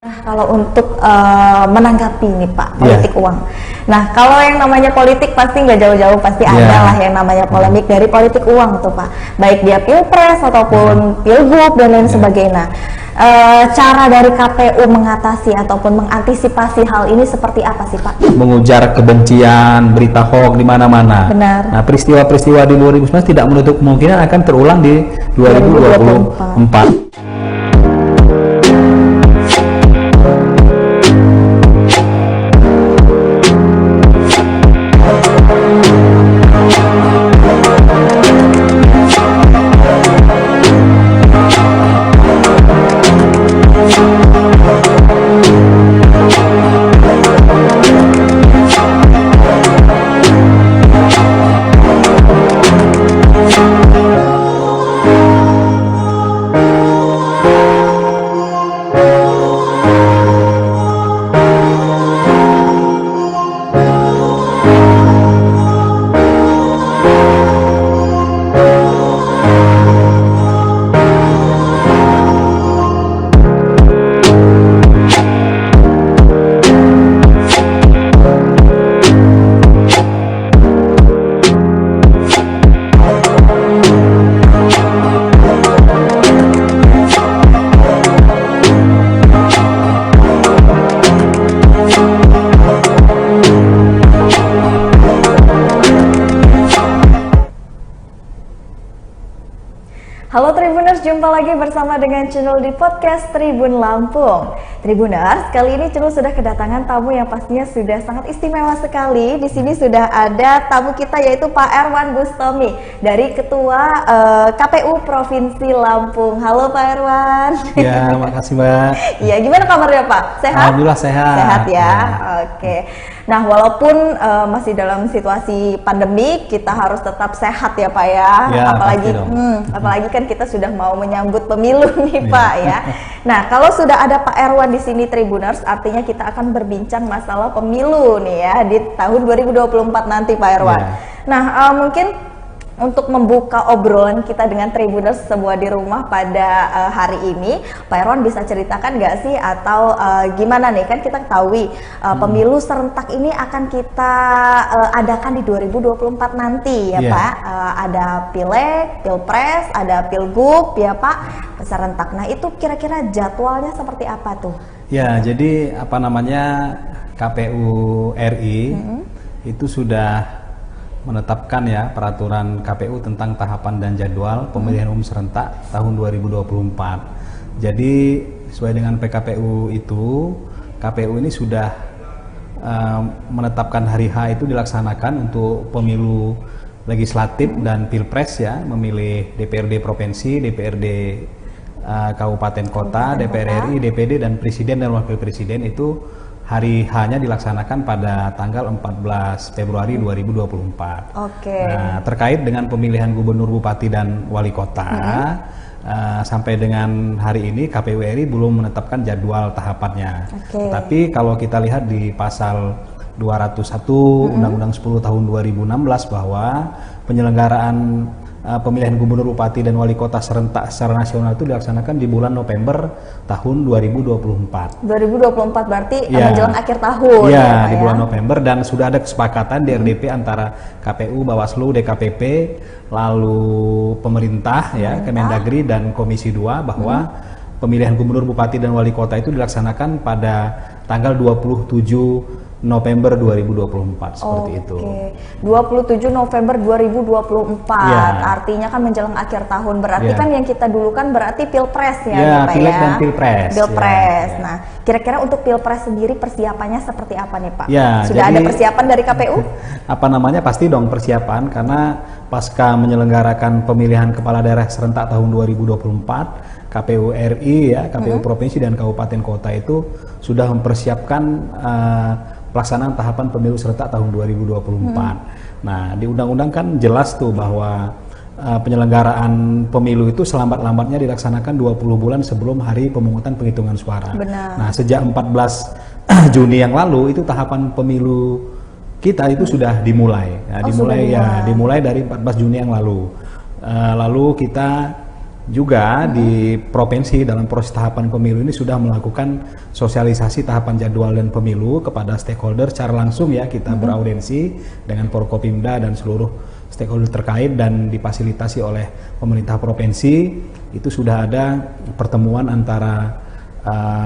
Kalau untuk menanggapi nih Pak, politik uang. Nah, kalau yang namanya politik pasti nggak jauh-jauh, pasti ada lah yang namanya polemik dari politik uang tuh Pak. Baik dia pilpres ataupun pilgub dan lain sebagainya. Cara dari KPU mengatasi ataupun mengantisipasi hal ini seperti apa sih Pak? Mengujar kebencian, berita hoax di mana-mana. Benar. Nah, peristiwa-peristiwa di 2019 tidak menutup kemungkinan akan terulang di 2024. Halo Tribuners, jumpa lagi bersama dengan Cunul di podcast Tribun Lampung. Tribuners, kali ini Cunul sudah kedatangan tamu yang pastinya sudah sangat istimewa sekali. Di sini sudah ada tamu kita yaitu Pak Erwan Bustomi dari Ketua KPU Provinsi Lampung. Halo Pak Erwan. Ya, makasih Mbak. Iya, gimana kabarnya Pak? Sehat? Alhamdulillah sehat. Sehat ya. Oke. Nah, walaupun masih dalam situasi pandemi, kita harus tetap sehat ya Pak ya. Apalagi kan kita sudah mau menyambut pemilu nih Pak ya. Nah, kalau sudah ada Pak Erwan di sini Tribuners, artinya kita akan berbincang masalah pemilu nih ya di tahun 2024 nanti Pak Erwan. Nah, mungkin untuk membuka obrolan kita dengan Tribuners semua di rumah pada hari ini, Pak Erwan bisa ceritakan nggak sih atau gimana nih, kan kita ketahui pemilu serentak ini akan kita adakan di 2024 nanti ya Pak. Ada pileg, pilpres, ada pilgub ya Pak, serentak. Nah itu kira-kira jadwalnya seperti apa tuh? Ya, jadi apa namanya, KPU RI itu sudah menetapkan ya peraturan KPU tentang tahapan dan jadwal pemilihan umum serentak tahun 2024. Jadi sesuai dengan PKPU itu, KPU ini sudah menetapkan hari H itu dilaksanakan untuk pemilu legislatif dan pilpres ya, memilih DPRD provinsi, DPRD kabupaten kota, DPR RI, DPD dan presiden dan wakil presiden itu hari H-nya dilaksanakan pada tanggal 14 Februari 2024. Nah, terkait dengan pemilihan gubernur, bupati, dan wali kota, sampai dengan hari ini KPU RI belum menetapkan jadwal tahapannya. Tapi kalau kita lihat di pasal 201 Undang-Undang 10 tahun 2016 bahwa penyelenggaraan pemilihan gubernur, bupati, dan wali kota serentak secara nasional itu dilaksanakan di bulan November tahun 2024. 2024 berarti menjelang akhir tahun. Iya, di bulan November, dan sudah ada kesepakatan di RDP antara KPU, Bawaslu, DKPP, lalu pemerintah ya, Kemendagri dan Komisi 2 bahwa pemilihan gubernur, bupati, dan wali kota itu dilaksanakan pada tanggal 27 November 2024 seperti itu. 27 November 2024. Artinya kan menjelang akhir tahun. Berarti kan yang kita dulu kan berarti pilpres ya, Pak pileg ya. Dan pilpres. Nah, kira-kira untuk pilpres sendiri persiapannya seperti apa nih Pak? Ya, sudah ada persiapan dari KPU? Apa namanya, pasti dong persiapan, karena pasca menyelenggarakan pemilihan kepala daerah serentak tahun 2024, KPU RI ya, KPU provinsi dan kabupaten kota itu sudah mempersiapkan pelaksanaan tahapan pemilu serentak tahun 2024. Nah, di undang-undang kan jelas tuh bahwa penyelenggaraan pemilu itu selambat-lambatnya dilaksanakan 20 bulan sebelum hari pemungutan penghitungan suara. Nah, sejak 14 Juni yang lalu itu tahapan pemilu kita itu sudah dimulai. Dimulai dari 14 Juni yang lalu. Lalu kita juga di provinsi dalam proses tahapan pemilu ini sudah melakukan sosialisasi tahapan jadwal dan pemilu kepada stakeholder secara langsung ya. Kita beraudiensi dengan Forkopimda dan seluruh stakeholder terkait dan difasilitasi oleh pemerintah provinsi. Itu sudah ada pertemuan antara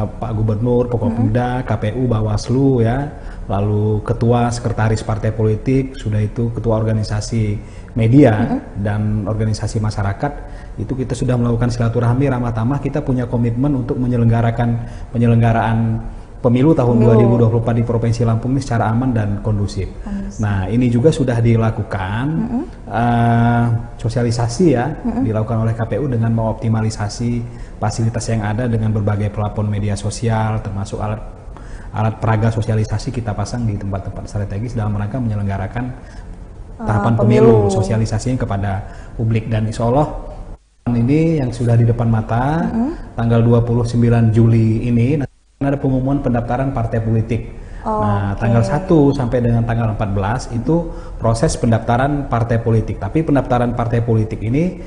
Pak Gubernur, Forkopimda, KPU, Bawaslu ya, lalu ketua sekretaris partai politik, sudah itu ketua organisasi media dan organisasi masyarakat. Itu kita sudah melakukan silaturahmi ramah tamah. Kita punya komitmen untuk penyelenggaraan pemilu tahun 2024 di Provinsi Lampung ini secara aman dan kondusif. Nah, ini juga sudah dilakukan sosialisasi ya, dilakukan oleh KPU dengan mengoptimalisasi fasilitas yang ada dengan berbagai platform media sosial, termasuk alat peraga sosialisasi kita pasang di tempat-tempat strategis dalam rangka menyelenggarakan tahapan pemilu, sosialisasinya kepada publik. Dan insya Allah ini yang sudah di depan mata, tanggal 29 Juli ini ada pengumuman pendaftaran partai politik. Nah, tanggal 1 sampai dengan tanggal 14 itu proses pendaftaran partai politik. Tapi pendaftaran partai politik ini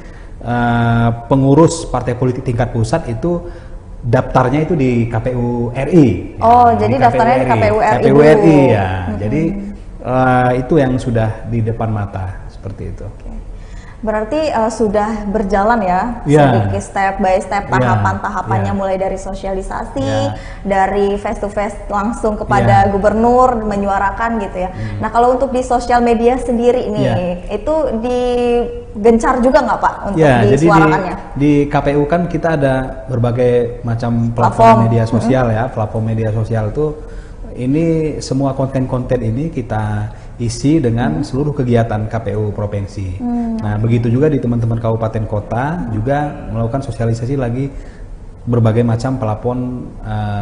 pengurus partai politik tingkat pusat itu daftarnya itu di KPU RI. Jadi daftarnya di KPU RI. KPU RI ya. Jadi itu yang sudah di depan mata seperti itu. Berarti sudah berjalan ya, sedikit step by step tahapan-tahapannya, mulai dari sosialisasi, dari face to face langsung kepada gubernur menyuarakan gitu ya. Nah, kalau untuk di sosial media sendiri nih, itu digencar juga nggak Pak untuk disuarakannya? Jadi di KPU kan kita ada berbagai macam platform media sosial ya. Platform media sosial itu ini semua konten-konten ini kita isi dengan seluruh kegiatan KPU provinsi. Nah, begitu juga di teman-teman kabupaten kota juga melakukan sosialisasi lagi berbagai macam platform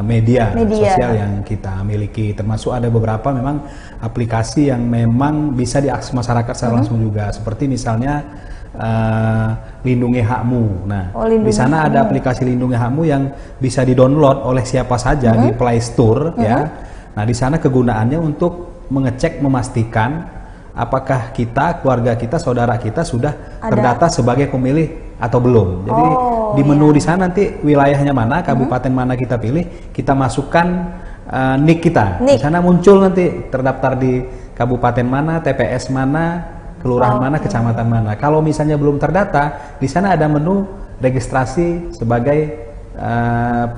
media sosial yang kita miliki. Termasuk ada beberapa memang aplikasi yang memang bisa diakses masyarakat secara langsung juga. Seperti misalnya Lindungi Hakmu. Nah, di sana ada aplikasi Lindungi Hakmu yang bisa di-download oleh siapa saja di Play Store ya. Nah, di sana kegunaannya untuk mengecek, memastikan apakah kita, keluarga kita, saudara kita sudah terdata sebagai pemilih atau belum. Jadi di menu di sana nanti wilayahnya mana, kabupaten mana kita pilih, kita masukkan NIK kita. Di sana muncul nanti terdaftar di kabupaten mana, TPS mana, kelurahan mana, kecamatan mana. Kalau misalnya belum terdata, di sana ada menu registrasi sebagai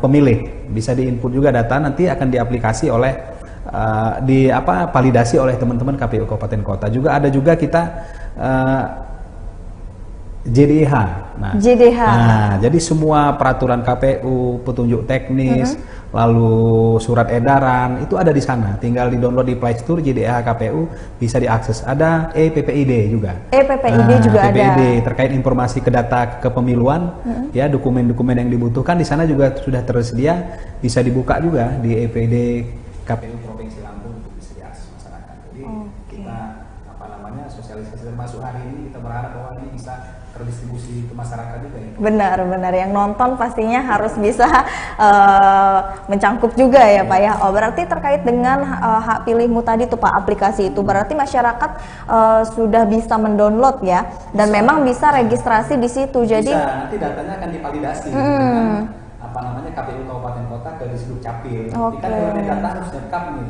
pemilih. Bisa diinput juga data, nanti akan diaplikasi oleh validasi oleh teman-teman KPU Kabupaten Kota. Juga ada juga kita JDH. Nah, jadi semua peraturan KPU, petunjuk teknis, lalu surat edaran itu ada di sana. Tinggal di-download di Play Store JDH KPU, bisa diakses. Ada PPID juga. juga PPID terkait informasi ke data kepemiluan, ya, dokumen-dokumen yang dibutuhkan di sana juga sudah tersedia, bisa dibuka juga di EPD KPU Provinsi Lampung untuk bisa diakses masyarakat. Jadi kita sosialisasi termasuk hari ini kita berharap bahwa ini bisa terdistribusi ke masyarakat juga ya. Benar, yang nonton pastinya harus bisa mencangkup juga ya Pak ya. Berarti terkait dengan hak pilihmu tadi tuh Pak, aplikasi itu berarti masyarakat sudah bisa mendownload ya, dan memang bisa registrasi di situ. Jadi nanti datanya akan divalidasi dengan KPU Kabupaten Kota ke Disduk Capil. Kan elemen data harus lengkap nih.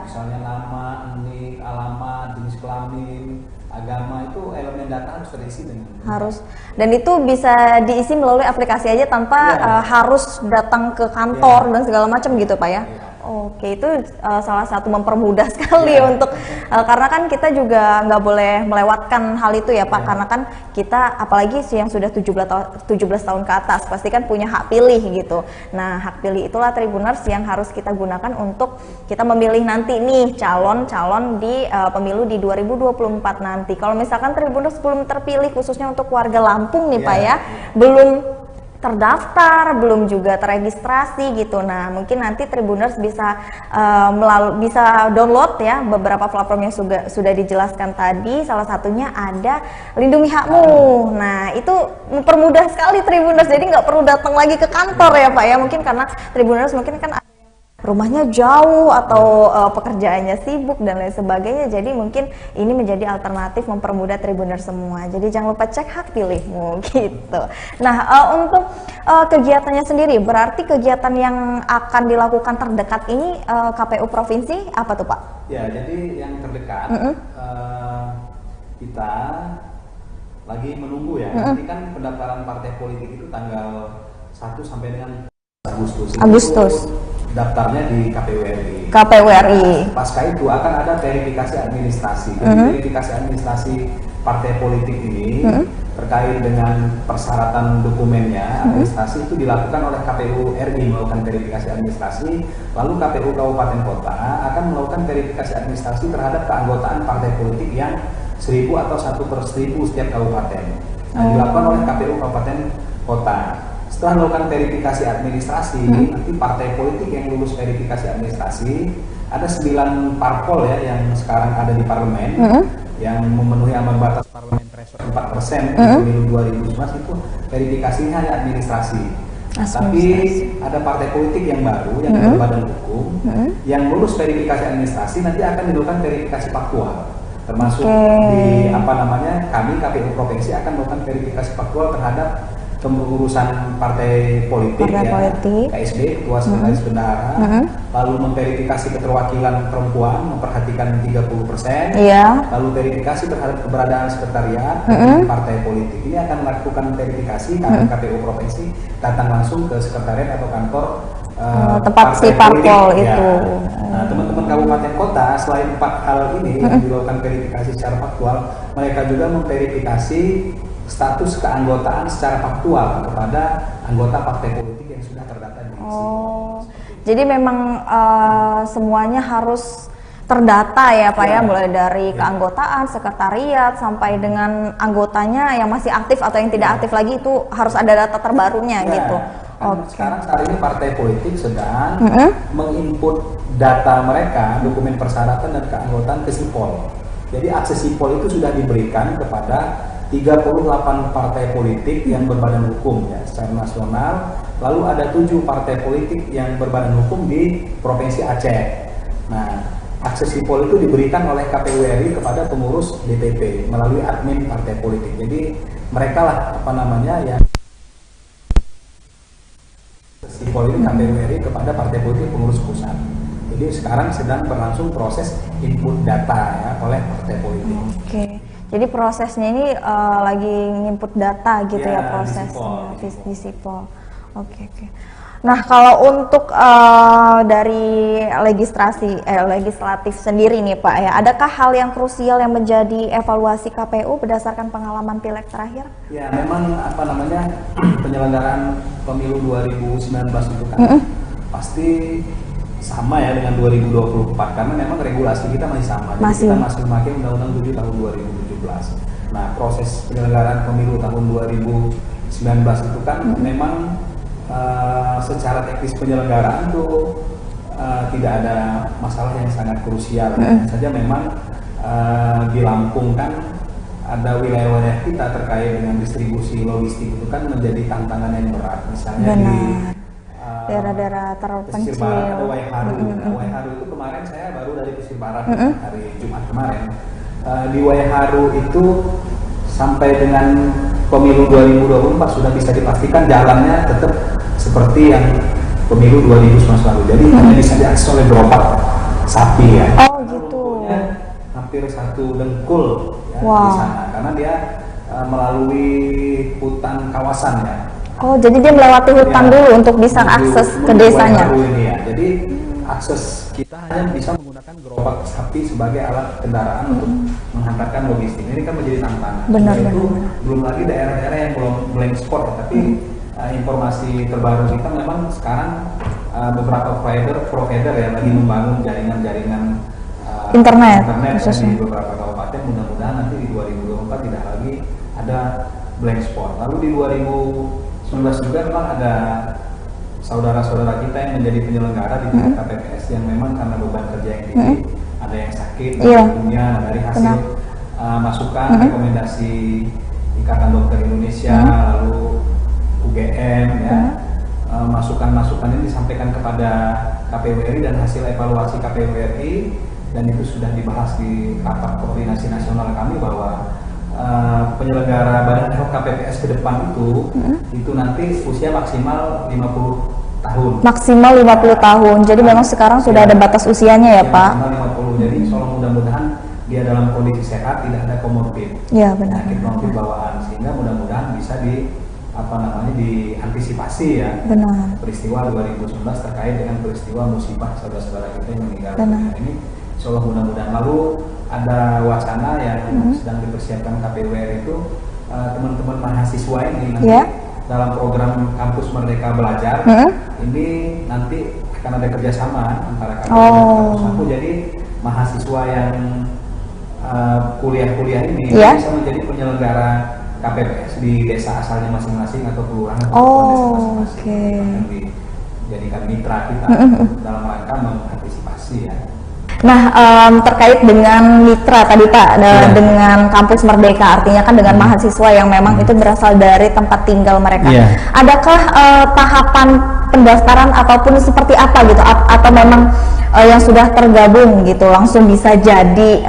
Misalnya nama, NIK, alamat, jenis kelamin, agama, itu elemen data harus terisi dengan dan itu bisa diisi melalui aplikasi aja tanpa harus datang ke kantor dan segala macam gitu Pak ya. Oke, itu salah satu mempermudah sekali untuk karena kan kita juga nggak boleh melewatkan hal itu ya Pak, karena kan kita apalagi yang sudah 17 tahun ke atas pasti kan punya hak pilih gitu. Nah, hak pilih itulah Tribuners yang harus kita gunakan untuk kita memilih nanti nih calon-calon di pemilu di 2024 nanti. Kalau misalkan Tribuners belum terpilih, khususnya untuk warga Lampung nih Pak ya, belum terdaftar, belum juga teregistrasi gitu. Nah, mungkin nanti Tribuners bisa bisa download ya beberapa platform yang sudah dijelaskan tadi. Salah satunya ada Lindungi Hakmu. Nah, itu mempermudah sekali Tribuners. Jadi nggak perlu datang lagi ke kantor ya Pak ya. Mungkin karena Tribuners mungkin kan rumahnya jauh atau pekerjaannya sibuk dan lain sebagainya. Jadi mungkin ini menjadi alternatif mempermudah Tribuner semua. Jadi jangan lupa cek hak pilihmu gitu. Nah, untuk kegiatannya sendiri, berarti kegiatan yang akan dilakukan terdekat ini KPU provinsi apa tuh Pak? Ya, jadi yang terdekat kita lagi menunggu ya. Nanti kan pendaftaran partai politik itu tanggal 1 sampai dengan Agustus. Daftarnya di KPU RI. Pasca itu akan ada verifikasi administrasi. Jadi verifikasi administrasi partai politik ini terkait dengan persyaratan dokumennya, administrasi itu dilakukan oleh KPU RI melakukan verifikasi administrasi, lalu KPU Kabupaten Kota akan melakukan verifikasi administrasi terhadap keanggotaan partai politik yang 1000 atau 1/1000 setiap kabupaten. Nah, dilakukan oleh KPU Kabupaten Kota. Setelah melakukan verifikasi administrasi, nanti partai politik yang lulus verifikasi administrasi, ada 9 parpol ya yang sekarang ada di parlemen, yang memenuhi ambang batas parlemen threshold 4% di pemilu 2019 itu verifikasinya hanya administrasi. Tapi ada partai politik yang baru yang berbadan hukum, yang lulus verifikasi administrasi nanti akan dilakukan verifikasi faktual, termasuk di kami KPU provinsi akan melakukan verifikasi faktual terhadap kepengurusan partai politik, KSB, Ketua Sekretaris Bendahara, lalu memverifikasi keterwakilan perempuan, memperhatikan 30%, lalu verifikasi terhadap keberadaan sekretariat partai politik. Ini akan melakukan verifikasi karena KPU provinsi datang langsung ke sekretariat atau kantor tempat si parpol itu. Nah, teman-teman kabupaten kota selain 4 hal ini yang dilakukan verifikasi secara faktual, mereka juga memverifikasi status keanggotaan secara faktual kepada anggota partai politik yang sudah terdata di Sipol. Jadi memang semuanya harus terdata ya Pak ya, mulai dari keanggotaan, sekretariat sampai dengan anggotanya yang masih aktif atau yang tidak aktif lagi itu harus ada data terbarunya gitu. Sekarang saat ini partai politik sedang menginput data mereka, dokumen persyaratan dan keanggotaan ke Sipol. Jadi akses Sipol itu sudah diberikan kepada 38 partai politik yang berbadan hukum ya secara nasional, lalu ada 7 partai politik yang berbadan hukum di Provinsi Aceh. Nah, akses Sipol itu diberikan oleh KPU RI kepada pengurus DPP melalui admin partai politik. Jadi mereka lah yang Sipol ini KPU RI kepada partai politik pengurus pusat. Jadi sekarang sedang berlangsung proses input data ya oleh partai politik. Jadi prosesnya ini lagi nginput data gitu ya prosesnya di Sipol. Oke. Nah, kalau untuk dari legislatif sendiri nih Pak ya, adakah hal yang krusial yang menjadi evaluasi KPU berdasarkan pengalaman pileg terakhir? Ya, memang penyelenggaraan pemilu 2019 itu kan pasti sama ya dengan 2024 karena memang regulasi kita masih sama. Jadi kita masih memakai Undang-Undang 7 tahun 2017. Nah, proses penyelenggaraan pemilu tahun 2019 itu kan memang secara teknis penyelenggaraan itu tidak ada masalah yang sangat krusial. Saja memang di Lampung kan ada wilayah-wilayah kita terkait dengan distribusi logistik itu kan menjadi tantangan yang berat. Misalnya di daerah-daerah terpencil. Pesisir Barat ada Waiharu. Waiharu itu kemarin saya baru dari Pesisir Barat hari Jumat kemarin. Di Waiharu itu sampai dengan pemilu 2024 sudah bisa dipastikan jalannya tetap seperti yang pemilu 2019 lalu. Jadi hanya bisa diakses oleh gerobak sapi ya. Oh gitu. Hampir 1 dengkul ya, di sana karena dia melalui hutan kawasan ya. Oh, jadi dia melewati hutan dulu untuk bisa akses ke desanya. Ini ya. Jadi akses kita hanya bisa menggunakan gerobak sapi sebagai alat kendaraan untuk menghantarkan logistik. Ini kan menjadi tantangan. Benar. Belum lagi daerah-daerah yang belum blank spot. Tapi informasi terbaru kita memang sekarang beberapa provider yang lagi membangun jaringan internet di beberapa kabupaten. Mudah-mudahan nanti di 2024 tidak lagi ada blank spot. Lalu di 2019 juga memang ada saudara-saudara kita yang menjadi penyelenggara di KPPS yang memang karena beban kerja yang tinggi, ada yang sakit, dari hasil masukan rekomendasi Ikatan Dokter Indonesia, lalu UGM ya, masukan-masukan ini disampaikan kepada KPU RI dan hasil evaluasi KPU RI, dan itu sudah dibahas di rapat koordinasi nasional kami bahwa penyelenggara badan ad hoc KPPS ke depan itu nanti usia maksimal 50 tahun. Maksimal 50 tahun. Jadi memang sekarang sudah ada batas usianya ya, Pak. Maksimal 50. Jadi insya Allah mudah-mudahan dia dalam kondisi sehat, tidak ada komorbid. Iya, benar. Penyakit bawaan, sehingga mudah-mudahan bisa diantisipasi ya. Benar. Peristiwa 2019 terkait dengan peristiwa musibah saudara-saudara kita yang meninggal dunia ini. Insya Allah mudah-mudahan. Lalu ada wacana yang sedang dipersiapkan KPU RI itu, teman-teman mahasiswa ini nanti dalam program Kampus Merdeka Belajar ini nanti akan ada kerjasama antara KPU dan kampus aku. Jadi mahasiswa yang kuliah-kuliah ini bisa menjadi penyelenggara KPPS di desa asalnya masing-masing atau kelurahan atau desa masing-masing. Dijadikan mitra kita dalam rangka mengantisipasi ya. Nah, terkait dengan mitra tadi Pak, dengan Kampus Merdeka, artinya kan dengan mahasiswa yang memang itu berasal dari tempat tinggal mereka. Adakah tahapan pendaftaran ataupun seperti apa gitu, atau memang yang sudah tergabung gitu langsung bisa jadi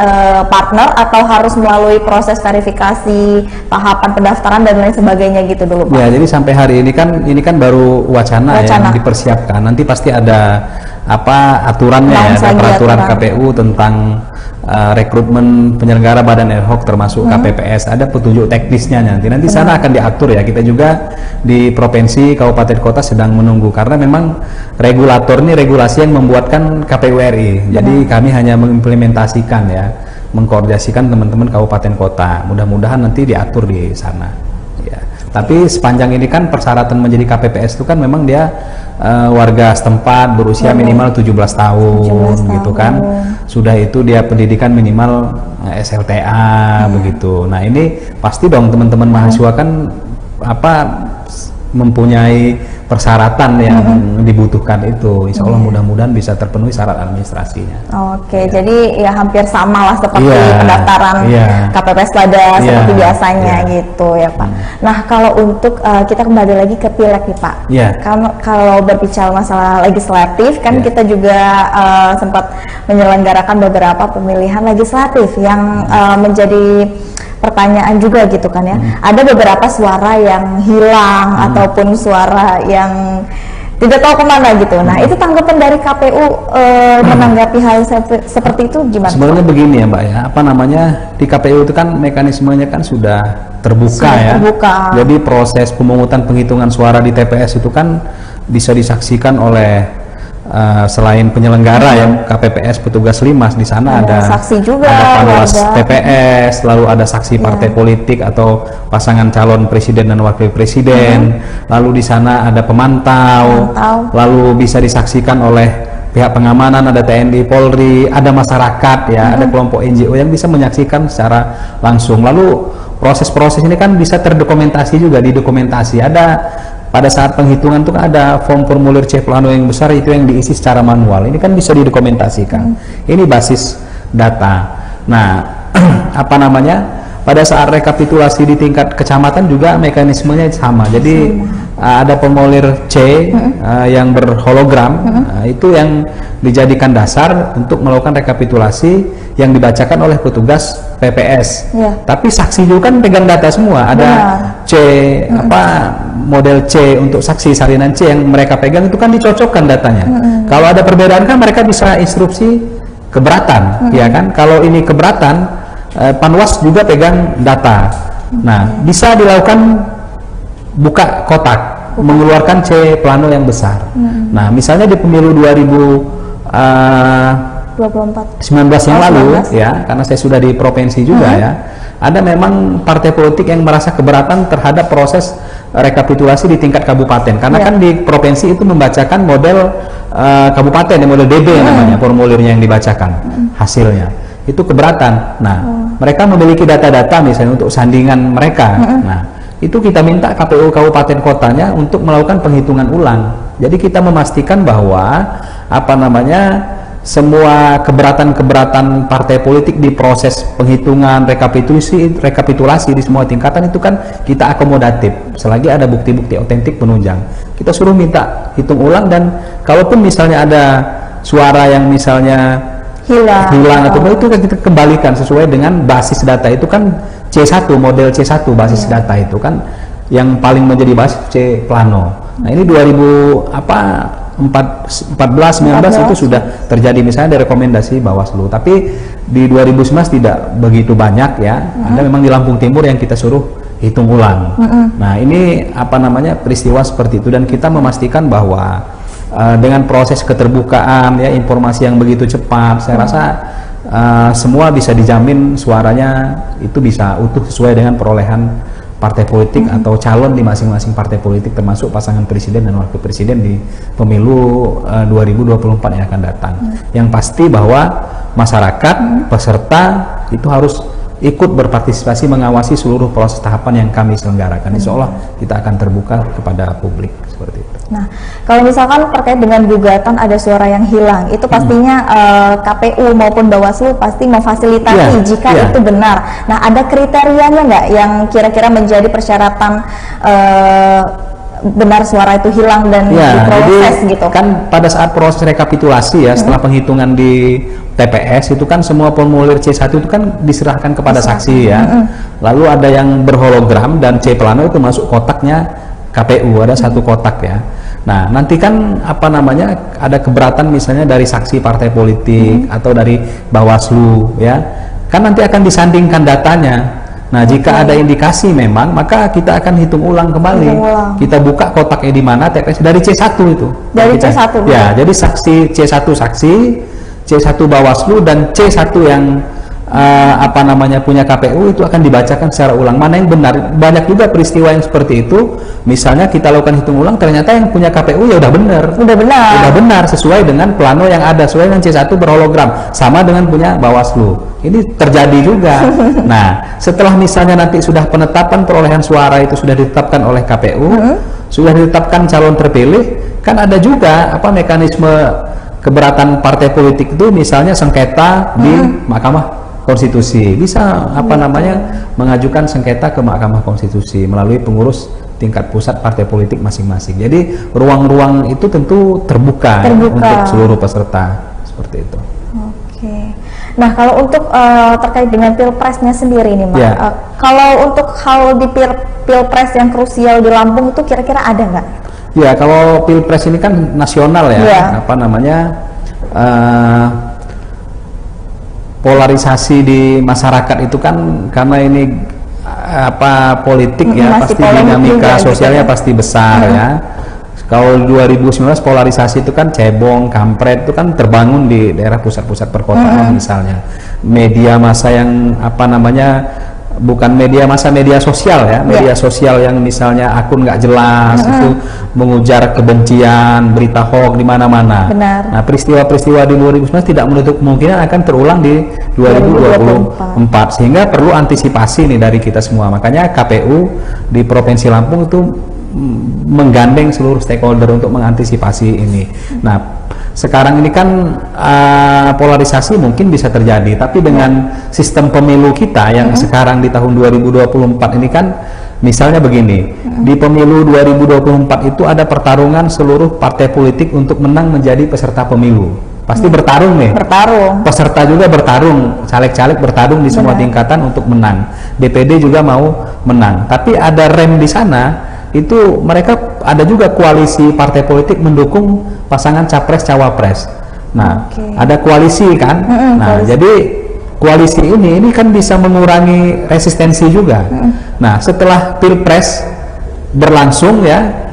partner, atau harus melalui proses verifikasi, tahapan pendaftaran dan lain sebagainya gitu dulu Pak? Ya, jadi sampai hari ini kan baru wacana yang dipersiapkan. Nanti pasti ada aturannya ya, ada peraturan KPU tentang rekrutmen penyelenggara badan ad hoc termasuk KPPS, ada petunjuk teknisnya nanti sana akan diatur ya. Kita juga di provinsi, kabupaten, kota sedang menunggu karena memang regulator ini regulasi yang membuatkan KPU RI. Jadi kami hanya mengimplementasikan ya, mengkoordinasikan teman-teman kabupaten kota. Mudah-mudahan nanti diatur di sana. Ya. Tapi sepanjang ini kan persyaratan menjadi KPPS itu kan memang dia warga setempat berusia minimal 17 tahun gitu kan. Sudah itu dia pendidikan minimal SLTA begitu. Nah, ini pasti dong teman-teman mahasiswa kan mempunyai persyaratan yang dibutuhkan itu. Insya Allah mudah-mudahan bisa terpenuhi syarat administrasinya. Oke, jadi ya hampir sama lah seperti pendaftaran KPPS pada seperti biasanya gitu ya Pak. Nah, kalau untuk kita kembali lagi ke pileg nih Pak. Kalau berbicara masalah legislatif kan kita juga sempat menyelenggarakan beberapa pemilihan legislatif yang menjadi pertanyaan juga gitu kan ya. Ada beberapa suara yang hilang ataupun suara yang tidak tahu kemana gitu. Nah, itu tanggapan dari KPU menanggapi hal seperti itu gimana? Sebenarnya begini ya Mbak ya, di KPU itu kan mekanismenya kan sudah terbuka. Jadi proses pemungutan penghitungan suara di TPS itu kan bisa disaksikan oleh selain penyelenggara yang KPPS petugas limas, di sana ada saksi juga, ada panwas TPS, lalu ada saksi partai politik atau pasangan calon presiden dan wakil presiden, lalu di sana ada pemantau, lalu bisa disaksikan oleh pihak pengamanan, ada TNI, Polri, ada masyarakat ya, ada kelompok NGO yang bisa menyaksikan secara langsung. Lalu proses-proses ini kan bisa terdokumentasi juga, didokumentasi. Ada pada saat penghitungan itu kan ada formulir C plano yang besar, itu yang diisi secara manual. Ini kan bisa didokumentasikan. Ini basis data. Nah, pada saat rekapitulasi di tingkat kecamatan juga mekanismenya sama. Jadi ada formulir C yang berhologram, itu yang dijadikan dasar untuk melakukan rekapitulasi yang dibacakan oleh petugas PPS. Tapi saksi juga kan pegang data semua. Ada C model C untuk saksi, salinan C yang mereka pegang itu kan dicocokkan datanya. Kalau ada perbedaan kan mereka bisa instruksi keberatan, ya kan? Kalau ini keberatan, Panwas juga pegang data. Nah, bisa dilakukan buka kotak, mengeluarkan C plano yang besar. Nah, misalnya di pemilu 2019 yang lalu ya, karena saya sudah di provinsi juga ya, ada memang partai politik yang merasa keberatan terhadap proses rekapitulasi di tingkat kabupaten, karena kan di provinsi itu membacakan model kabupaten, model DB namanya, formulirnya yang dibacakan hasilnya itu keberatan. Nah, mereka memiliki data-data misalnya untuk sandingan mereka. Nah, itu kita minta KPU kabupaten kotanya untuk melakukan penghitungan ulang. Jadi kita memastikan bahwa semua keberatan-keberatan partai politik di proses penghitungan rekapitulasi di semua tingkatan itu kan kita akomodatif selagi ada bukti-bukti otentik penunjang. Kita suruh minta hitung ulang, dan kalaupun misalnya ada suara yang misalnya hilang atau itu kan kita kembalikan sesuai dengan basis data itu kan C1, model C1 basis data itu kan yang paling menjadi basis C plano. Nah ini 2014, 19 itu sudah terjadi misalnya ada rekomendasi Bawaslu, tapi di 2019 tidak begitu banyak ya. Ada memang di Lampung Timur yang kita suruh hitung ulang. Nah ini apa namanya peristiwa seperti itu, dan kita memastikan bahwa dengan proses keterbukaan ya, informasi yang begitu cepat, saya rasa semua bisa dijamin suaranya itu bisa utuh sesuai dengan perolehan partai politik atau calon di masing-masing partai politik, termasuk pasangan presiden dan wakil presiden di pemilu 2024 yang akan datang. Yang pasti bahwa masyarakat peserta itu harus ikut berpartisipasi mengawasi seluruh proses tahapan yang kami selenggarakan. Insya Allah kita akan terbuka kepada publik seperti itu. Nah, kalau misalkan terkait dengan gugatan ada suara yang hilang, itu pastinya KPU maupun Bawaslu pasti memfasilitasi jika itu benar. Nah, ada kriterianya nggak yang kira-kira menjadi persyaratan benar suara itu hilang dan diproses jadi, gitu? Kan pada saat proses rekapitulasi ya, setelah penghitungan di TPS itu kan semua formulir C1 itu kan diserahkan kepada saksi ya. Lalu ada yang berhologram dan C plano itu masuk kotaknya KPU, ada satu kotak ya. Nah nanti kan apa namanya ada keberatan misalnya dari saksi partai politik atau dari Bawaslu ya, kan nanti akan disandingkan datanya. Nah jika ada indikasi memang, maka kita akan hitung ulang kembali. Kita buka kotaknya di mana, TPS dari C1 itu. Dari C1. Ya, jadi saksi C1 saksi, C1 Bawaslu dan C1 yang apa namanya punya KPU itu akan dibacakan secara ulang mana yang benar. Banyak juga peristiwa yang seperti itu. Misalnya kita lakukan hitung ulang, ternyata yang punya KPU ya udah benar sesuai dengan plano yang ada, sesuai dengan C1 berhologram, sama dengan punya Bawaslu. Ini terjadi juga. Nah, setelah misalnya nanti sudah penetapan perolehan suara itu sudah ditetapkan oleh KPU, sudah ditetapkan calon terpilih, kan ada juga apa mekanisme keberatan partai politik itu, misalnya sengketa di Mahkamah Konstitusi, bisa apa namanya mengajukan sengketa ke Mahkamah Konstitusi melalui pengurus tingkat pusat partai politik masing-masing. Jadi ruang-ruang itu tentu terbuka. Untuk seluruh peserta seperti itu. Oke. Nah kalau untuk terkait dengan pilpresnya sendiri nih, Mas, kalau untuk hal di pilpres yang krusial di Lampung itu kira-kira ada nggak? Ya kalau pilpres ini kan nasional ya, apa namanya? Polarisasi di masyarakat itu kan karena ini apa politik ya, pasti dinamika sosialnya pasti besar ya. Kalau 2019 polarisasi itu kan cebong, kampret itu kan terbangun di daerah pusat-pusat perkotaan misalnya. Media massa yang apa namanya bukan media massa, media sosial ya, media sosial yang misalnya akun nggak jelas itu mengujar kebencian, berita hoax di mana-mana. Nah peristiwa-peristiwa di 2019 tidak menutup kemungkinan akan terulang di 2024 sehingga perlu antisipasi nih dari kita semua. Makanya KPU di Provinsi Lampung itu menggandeng seluruh stakeholder untuk mengantisipasi ini. Nah sekarang ini kan polarisasi mungkin bisa terjadi, tapi dengan sistem pemilu kita yang sekarang di tahun 2024 ini kan misalnya begini, di pemilu 2024 itu ada pertarungan seluruh partai politik untuk menang menjadi peserta pemilu. Pasti bertarung nih, peserta juga bertarung, caleg-caleg bertarung di semua tingkatan untuk menang. DPD juga mau menang, tapi ada rem di sana. Itu mereka ada juga koalisi partai politik mendukung pasangan capres cawapres. Nah ada koalisi kan, jadi koalisi ini kan bisa mengurangi resistensi juga. Nah setelah pilpres berlangsung ya,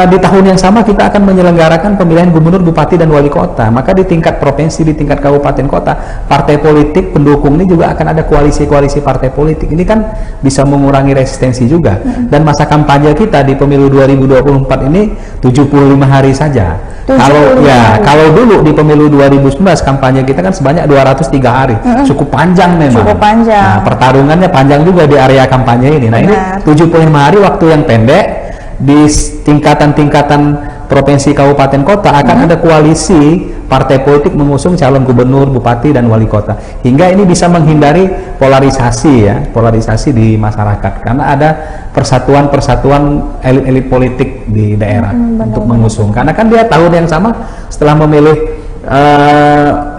di tahun yang sama kita akan menyelenggarakan pemilihan gubernur, bupati dan wali kota. Maka di tingkat provinsi, di tingkat kabupaten kota, partai politik pendukung ini juga akan ada koalisi-koalisi partai politik. Ini kan bisa mengurangi resistensi juga. Dan masa kampanye kita di pemilu 2024 ini 75 hari saja. Kalau dulu di pemilu 2019 kampanye kita kan sebanyak 203 hari. Cukup panjang memang. Nah, pertarungannya panjang juga di area kampanye ini. Nah, ini 75 hari waktu yang pendek. Di tingkatan-tingkatan provinsi, kabupaten, kota akan ada koalisi partai politik mengusung calon gubernur, bupati, dan wali kota. Hingga ini bisa menghindari polarisasi ya, polarisasi di masyarakat karena ada persatuan-persatuan elit-elit politik di daerah untuk mengusung. Karena kan dia tahun yang sama setelah memilih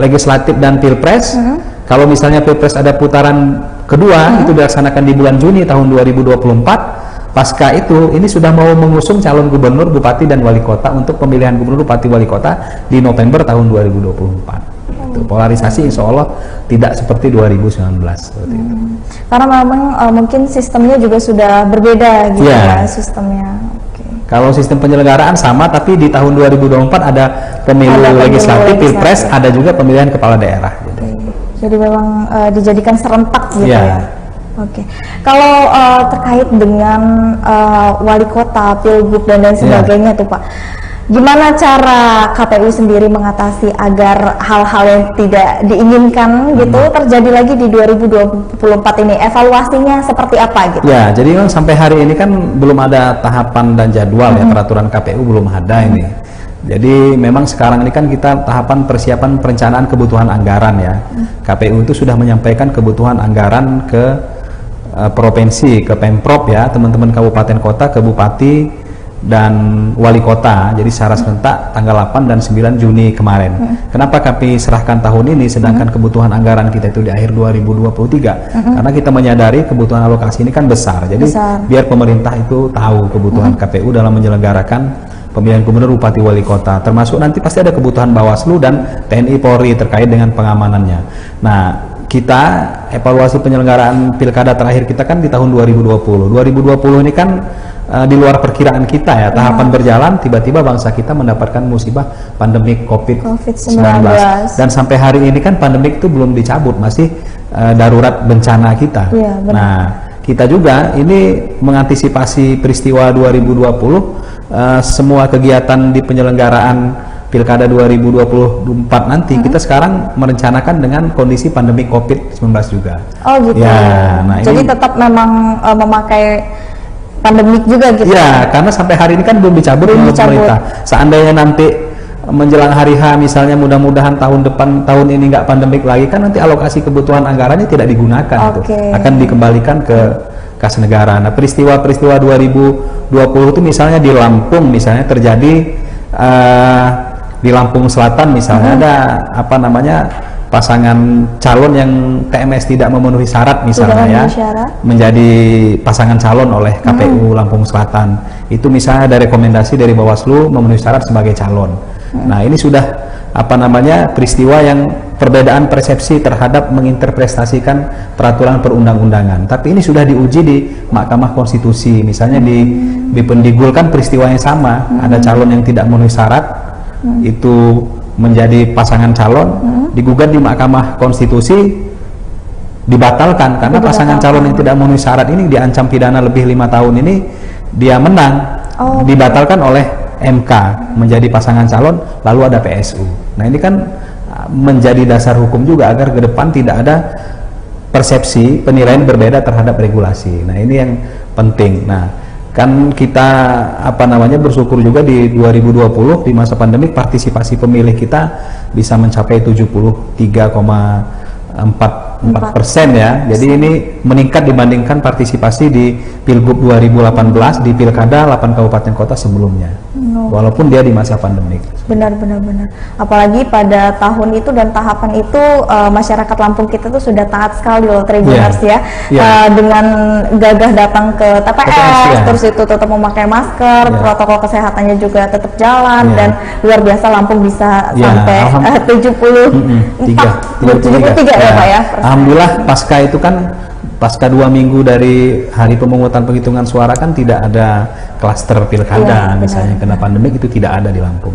legislatif dan pilpres. Kalau misalnya pilpres ada putaran kedua itu dilaksanakan di bulan Juni tahun 2024. Pasca itu, ini sudah mau mengusung calon gubernur, bupati, dan wali kota untuk pemilihan gubernur, bupati, wali kota di November tahun 2024. Itu polarisasi insya Allah tidak seperti 2019 seperti itu. Karena memang mungkin sistemnya juga sudah berbeda gitu ya sistemnya. Kalau sistem penyelenggaraan sama, tapi di tahun 2024 ada pemilu legislatif, pilpres, ada juga pemilihan kepala daerah. Gitu. Jadi memang dijadikan serentak gitu ya. Oke, kalau terkait dengan wali kota, pilgub dan lain sebagainya tuh Pak, gimana cara KPU sendiri mengatasi agar hal-hal yang tidak diinginkan gitu terjadi lagi di 2024 ini? Evaluasinya seperti apa gitu? Ya, jadi memang sampai hari ini kan belum ada tahapan dan jadwal ya, peraturan KPU belum ada ini. Jadi memang sekarang ini kan kita tahapan persiapan perencanaan kebutuhan anggaran ya. KPU itu sudah menyampaikan kebutuhan anggaran ke provinsi, ke Pemprov ya, teman-teman kabupaten kota, ke bupati dan wali kota. Jadi secara serentak tanggal 8 dan 9 Juni kemarin. Kenapa kami serahkan tahun ini sedangkan kebutuhan anggaran kita itu di akhir 2023? Karena kita menyadari kebutuhan alokasi ini kan besar. Jadi biar pemerintah itu tahu kebutuhan KPU dalam menyelenggarakan pemilihan gubernur, bupati, wali kota. Termasuk nanti pasti ada kebutuhan Bawaslu dan TNI Polri terkait dengan pengamanannya. Nah, kita evaluasi penyelenggaraan pilkada terakhir kita kan di tahun 2020. 2020 ini kan di luar perkiraan kita ya, tahapan berjalan, tiba-tiba bangsa kita mendapatkan musibah pandemik COVID-19. Dan sampai hari ini kan pandemik itu belum dicabut, masih darurat bencana kita. Nah, kita juga ini mengantisipasi peristiwa 2020, semua kegiatan di penyelenggaraan Pilkada 2024 nanti kita sekarang merencanakan dengan kondisi pandemi COVID-19 juga. Oh gitu. Ya, nah jadi ini, tetap memang memakai pandemik juga gitu. Ya, karena sampai hari ini kan belum dicabut oleh pemerintah. Seandainya nanti menjelang hari H misalnya, mudah-mudahan tahun depan, tahun ini nggak pandemik lagi, kan nanti alokasi kebutuhan anggarannya tidak digunakan, akan dikembalikan ke kas negara. Nah, peristiwa-peristiwa 2020 itu misalnya di Lampung misalnya terjadi di Lampung Selatan misalnya ada apa namanya pasangan calon yang TMS tidak memenuhi syarat misalnya menjadi pasangan calon oleh KPU Lampung Selatan. Itu misalnya ada rekomendasi dari Bawaslu memenuhi syarat sebagai calon. Nah, ini sudah apa namanya peristiwa yang perbedaan persepsi terhadap menginterpretasikan peraturan perundang-undangan. Tapi ini sudah diuji di Mahkamah Konstitusi. Misalnya di Pendigul kan peristiwa yang sama, ada calon yang tidak memenuhi syarat itu menjadi pasangan calon, digugat di Mahkamah Konstitusi, dibatalkan karena pasangan calon yang tidak memenuhi syarat ini diancam pidana lebih 5 tahun ini dia menang, dibatalkan oleh MK menjadi pasangan calon, lalu ada PSU. Nah, ini kan menjadi dasar hukum juga agar ke depan tidak ada persepsi penilaian berbeda terhadap regulasi. Nah, ini yang penting. Nah, kan kita apa namanya bersyukur juga di 2020 di masa pandemi partisipasi pemilih kita bisa mencapai 73,4% ya. Jadi ini meningkat dibandingkan partisipasi di Pilgub 2018 di Pilkada 8 kabupaten kota sebelumnya. Walaupun dia di masa pandemik. Benar. Apalagi pada tahun itu dan tahapan itu masyarakat Lampung kita tuh sudah taat sekali loh Tribuners dengan gagah datang ke TPS, terus itu tetap memakai masker, protokol kesehatannya juga tetap jalan dan luar biasa Lampung bisa sampai 73 ya Pak ya. Alhamdulillah pasca itu kan pasca 2 minggu dari hari pemungutan penghitungan suara kan tidak ada klaster pilkada misalnya kena pandemik, itu tidak ada di Lampung.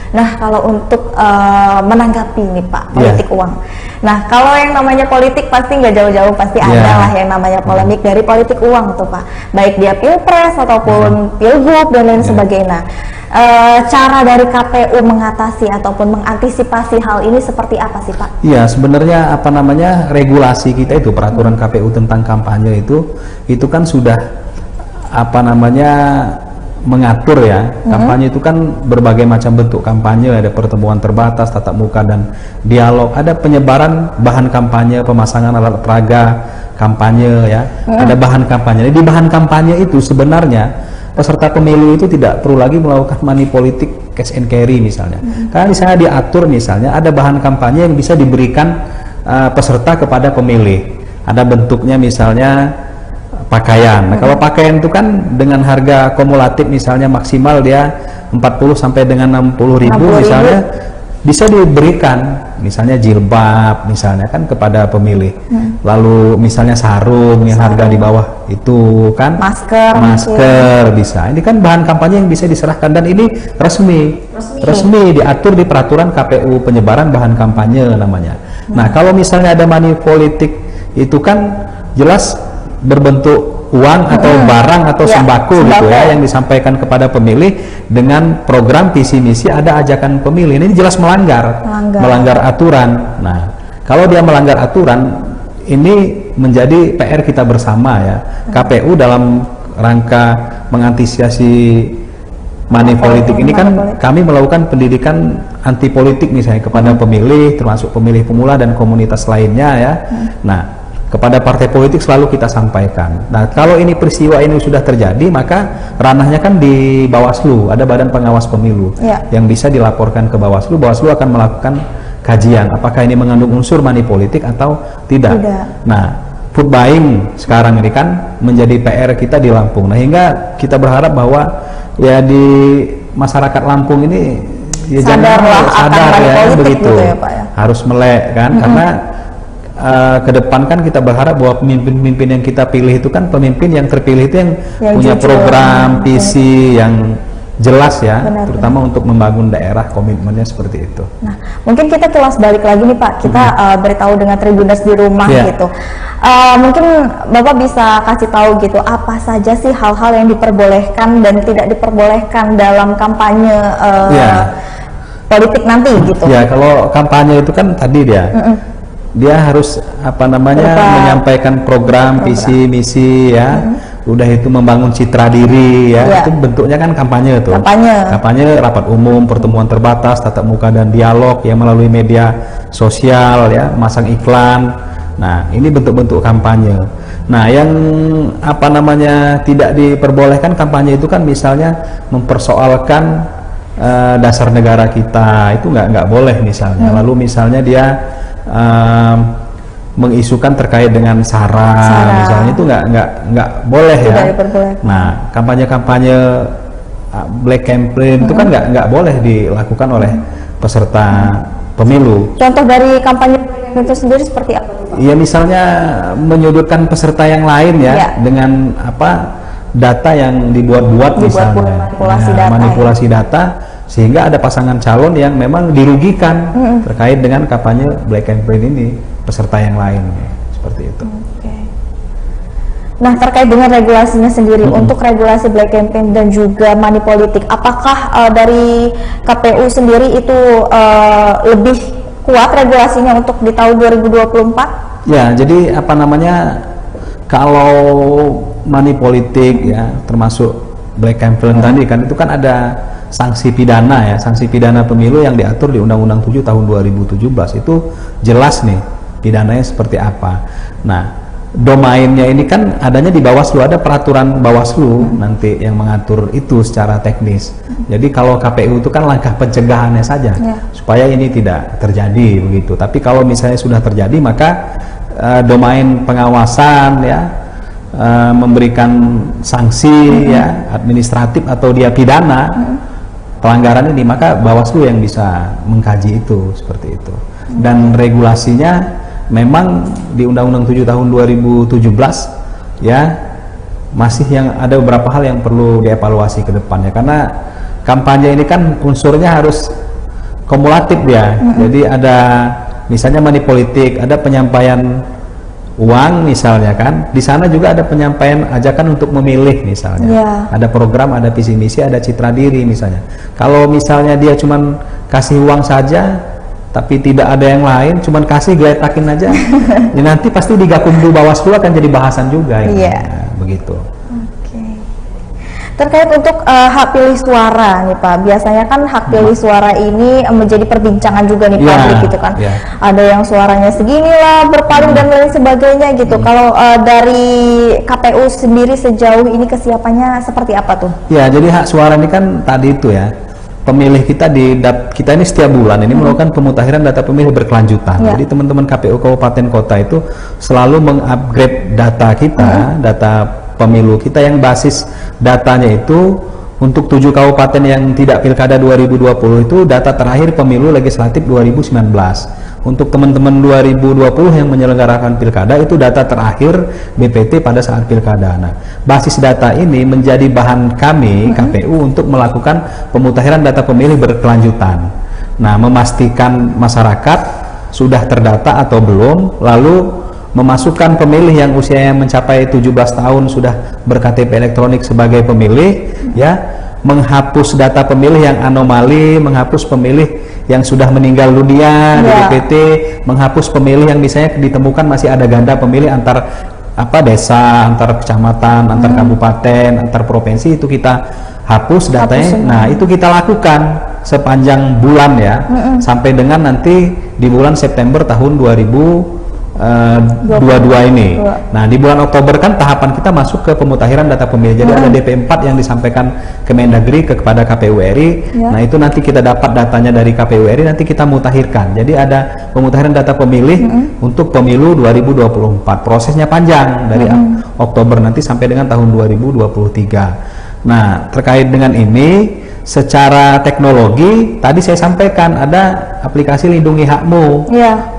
Nah, kalau untuk menanggapi nih Pak politik uang, nah kalau yang namanya politik pasti nggak jauh-jauh pasti ada lah yang namanya polemik dari politik uang tuh Pak, baik dia pilpres ataupun pilgub dan lain sebagainya. Cara dari KPU mengatasi ataupun mengantisipasi hal ini seperti apa sih Pak? Iya, sebenarnya apa namanya regulasi kita itu peraturan KPU tentang kampanye itu kan sudah apa namanya mengatur ya. Kampanye itu kan berbagai macam bentuk kampanye, ada pertemuan terbatas, tatap muka dan dialog, ada penyebaran bahan kampanye, pemasangan alat peraga kampanye ya, ada bahan kampanye. Di bahan kampanye itu sebenarnya peserta pemilu itu tidak perlu lagi melakukan money politik cash and carry misalnya. Karena misalnya diatur misalnya ada bahan kampanye yang bisa diberikan peserta kepada pemilih. Ada bentuknya misalnya pakaian. Nah, kalau pakaian itu kan dengan harga kumulatif misalnya maksimal dia 40 sampai dengan 60.000 misalnya, bisa diberikan misalnya jilbab misalnya kan kepada pemilih. Lalu misalnya sarung yang harga di bawah itu kan, masker bisa. Ini kan bahan kampanye yang bisa diserahkan dan ini resmi diatur di peraturan KPU penyebaran bahan kampanye namanya. Nah, kalau misalnya ada money politik itu kan jelas berbentuk uang atau barang atau sembako gitu ya, yang disampaikan kepada pemilih dengan program visi misi, ada ajakan pemilih. Ini jelas melanggar aturan. Nah, kalau dia melanggar aturan, ini menjadi PR kita bersama ya. KPU dalam rangka mengantisipasi money politik ini kan kami melakukan pendidikan anti politik misalnya kepada pemilih, termasuk pemilih pemula dan komunitas lainnya ya. Nah, kepada partai politik selalu kita sampaikan. Nah, kalau ini peristiwa ini sudah terjadi, maka ranahnya kan di Bawaslu, ada Badan Pengawas Pemilu yang bisa dilaporkan ke Bawaslu. Bawaslu akan melakukan kajian apakah ini mengandung unsur money politik atau tidak. Nah, food buying sekarang ini kan menjadi PR kita di Lampung. Nah, hingga kita berharap bahwa ya di masyarakat Lampung ini ya sadar ya begitu. Gitu ya, Pak, ya? Harus melek kan, karena ke depan kan kita berharap bahwa pemimpin-pemimpin yang kita pilih itu kan pemimpin yang terpilih itu yang punya jujur, program visi yang jelas ya, terutama untuk membangun daerah, komitmennya seperti itu. Nah, mungkin kita kilas balik lagi nih Pak, kita beritahu dengan Tribuners di rumah gitu. Mungkin Bapak bisa kasih tahu gitu, apa saja sih hal-hal yang diperbolehkan dan tidak diperbolehkan dalam kampanye politik nanti gitu. Ya, kalau kampanye itu kan tadi dia harus menyampaikan program, visi, misi ya. Udah itu membangun citra diri ya. Itu bentuknya kan kampanye tuh. Kampanye rapat umum, pertemuan terbatas, tatap muka dan dialog ya melalui media sosial ya, masang iklan. Nah, ini bentuk-bentuk kampanye. Nah, yang tidak diperbolehkan kampanye itu kan misalnya mempersoalkan dasar negara kita, itu nggak boleh misalnya. Lalu misalnya dia mengisukan terkait dengan SARA misalnya, itu nggak boleh ya. Nah, kampanye-kampanye black campaign itu kan nggak boleh dilakukan oleh peserta pemilu. Contoh dari kampanye itu sendiri seperti apa? Ya, misalnya menyudutkan peserta yang lain ya, dengan data yang dibuat-buat misalnya, manipulasi data sehingga ada pasangan calon yang memang dirugikan terkait dengan kampanye black campaign ini peserta yang lain seperti itu. Nah, terkait dengan regulasinya sendiri, untuk regulasi black campaign dan juga money politik, apakah dari KPU sendiri itu lebih kuat regulasinya untuk di tahun 2024? Ya, jadi kalau money politik ya, termasuk black campaign tadi kan, itu kan ada sanksi pidana ya, sanksi pidana pemilu yang diatur di Undang-Undang 7 tahun 2017 itu jelas nih pidananya seperti apa. Nah, domainnya ini kan adanya di Bawaslu, ada peraturan Bawaslu nanti yang mengatur itu secara teknis. Jadi kalau KPU itu kan langkah pencegahannya saja supaya ini tidak terjadi begitu. Tapi kalau misalnya sudah terjadi, maka domain pengawasan ya, memberikan sanksi ya administratif atau dia pidana pelanggaran ini, maka Bawaslu yang bisa mengkaji itu seperti itu. Dan regulasinya memang di Undang-Undang 7 tahun 2017 ya, masih yang ada beberapa hal yang perlu dievaluasi ke depannya, karena kampanye ini kan unsurnya harus kumulatif ya. Jadi ada misalnya money politik, ada penyampaian uang misalnya kan, di sana juga ada penyampaian ajakan untuk memilih misalnya, ada program, ada visi misi, ada citra diri misalnya. Kalau misalnya dia cuman kasih uang saja tapi tidak ada yang lain, cuman kasih geletakin aja, ya nanti pasti di Gakumdu Bawaslu akan jadi bahasan juga ya. Begitu. Terkait untuk hak pilih suara nih Pak, biasanya kan hak pilih suara ini menjadi perbincangan juga nih publik gitu kan. Ada yang suaranya segini lah, berpaling dan lain sebagainya gitu. Kalau dari KPU sendiri sejauh ini kesiapannya seperti apa tuh? Ya, jadi hak suara ini kan tadi itu ya, pemilih kita kita ini setiap bulan ini melakukan pemutakhiran data pemilih berkelanjutan. Jadi teman-teman KPU kabupaten kota itu selalu mengupgrade data kita, data pemilu kita yang basis datanya itu untuk 7 kabupaten yang tidak pilkada 2020 itu data terakhir pemilu legislatif 2019. Untuk teman-teman 2020 yang menyelenggarakan pilkada itu data terakhir BPT pada saat pilkada. Nah, basis data ini menjadi bahan kami KPU untuk melakukan pemutakhiran data pemilih berkelanjutan. Nah, memastikan masyarakat sudah terdata atau belum, lalu memasukkan pemilih yang usianya mencapai 17 tahun sudah berKTP elektronik sebagai pemilih, ya, menghapus data pemilih yang anomali, menghapus pemilih yang sudah meninggal dunia di DPT, menghapus pemilih yang misalnya ditemukan masih ada ganda pemilih antar desa, antar kecamatan, antar kabupaten, antar provinsi, itu kita hapus datanya. Nah, itu kita lakukan sepanjang bulan ya, sampai dengan nanti di bulan September tahun 2022 ini. Nah, di bulan Oktober kan tahapan kita masuk ke pemutakhiran data pemilih. Jadi ada DP4 yang disampaikan ke Mendagri kepada KPU RI. Nah, itu nanti kita dapat datanya dari KPU RI, nanti kita mutakhirkan. Jadi ada pemutakhiran data pemilih untuk pemilu 2024. Prosesnya panjang dari Oktober nanti sampai dengan tahun 2023. Nah, terkait dengan ini secara teknologi tadi saya sampaikan ada aplikasi Lindungi Hakmu.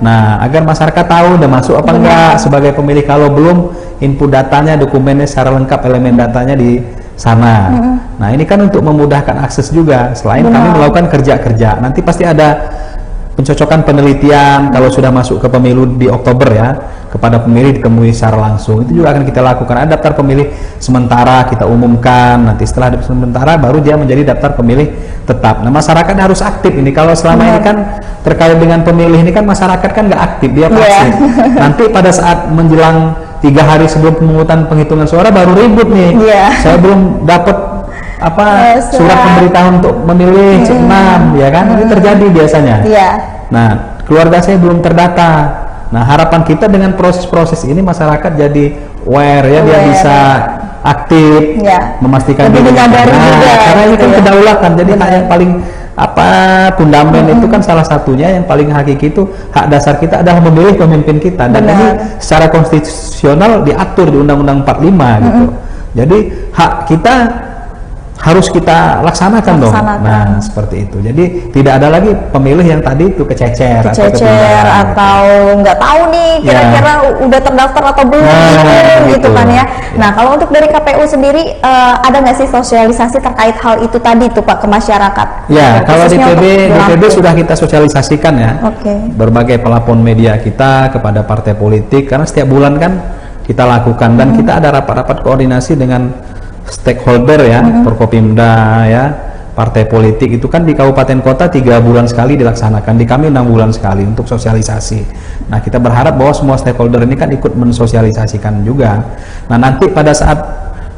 Nah, agar masyarakat tahu udah masuk apa enggak sebagai pemilih. Kalau belum, input datanya, dokumennya secara lengkap, elemen datanya di sana. Nah, ini kan untuk memudahkan akses juga. Selain kami melakukan kerja-kerja, nanti pasti ada pencocokan penelitian kalau sudah masuk ke pemilu di Oktober ya, kepada pemilih ditemui secara langsung. Itu juga akan kita lakukan. Ada daftar pemilih sementara kita umumkan, nanti setelah daftar sementara baru dia menjadi daftar pemilih tetap. Nah, masyarakat harus aktif ini. Kalau selama ini kan terkait dengan pemilih ini kan masyarakat kan nggak aktif, dia pasif. Nanti pada saat menjelang 3 hari sebelum pemungutan penghitungan suara baru ribut nih. Saya belum dapat surat pemberitahuan untuk memilih C6, ya kan? Ini terjadi biasanya. Nah, keluarga saya belum terdata. Nah, harapan kita dengan proses-proses ini masyarakat jadi aware ya, dia bisa aktif, memastikan diri. Karena ini kan kedaulatan. Jadi hak yang paling fundament itu kan salah satunya yang paling hakiki itu hak dasar kita adalah memilih pemimpin kita, dan ini secara konstitusional diatur di Undang-Undang 45 gitu. Jadi hak kita harus kita laksanakan dong. Nah, seperti itu. Jadi tidak ada lagi pemilih yang tadi itu kececer atau nggak tahu nih kira-kira udah terdaftar atau belum gitu kan ya. Nah, kalau untuk dari KPU sendiri ada nggak sih sosialisasi terkait hal itu tadi tuh Pak ke masyarakat? Ya, kalau di DPD sudah kita sosialisasikan ya. Berbagai pelapon media kita kepada partai politik, karena setiap bulan kan kita lakukan, dan kita ada rapat-rapat koordinasi dengan stakeholder ya, Forkopimda ya, partai politik itu kan di kabupaten kota 3 bulan sekali dilaksanakan, di kami 6 bulan sekali untuk sosialisasi. Nah, kita berharap bahwa semua stakeholder ini kan ikut mensosialisasikan juga. Nah, nanti pada saat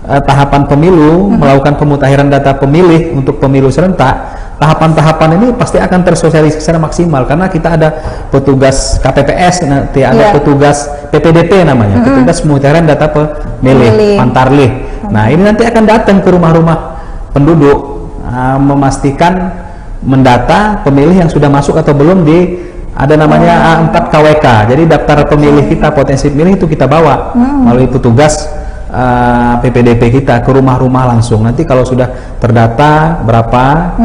tahapan pemilu melakukan pemutakhiran data pemilih untuk pemilu serentak, tahapan-tahapan ini pasti akan tersosialisasi secara maksimal, karena kita ada petugas KPPS, nanti ada petugas PPDP namanya, petugas pemutakhiran data pemilih, Pantarlih. Nah, ini nanti akan datang ke rumah-rumah penduduk, memastikan mendata pemilih yang sudah masuk atau belum di ada namanya A4 KWK. Jadi daftar pemilih kita, potensi pemilih itu kita bawa melalui petugas PPDP kita ke rumah-rumah langsung. Nanti kalau sudah terdata berapa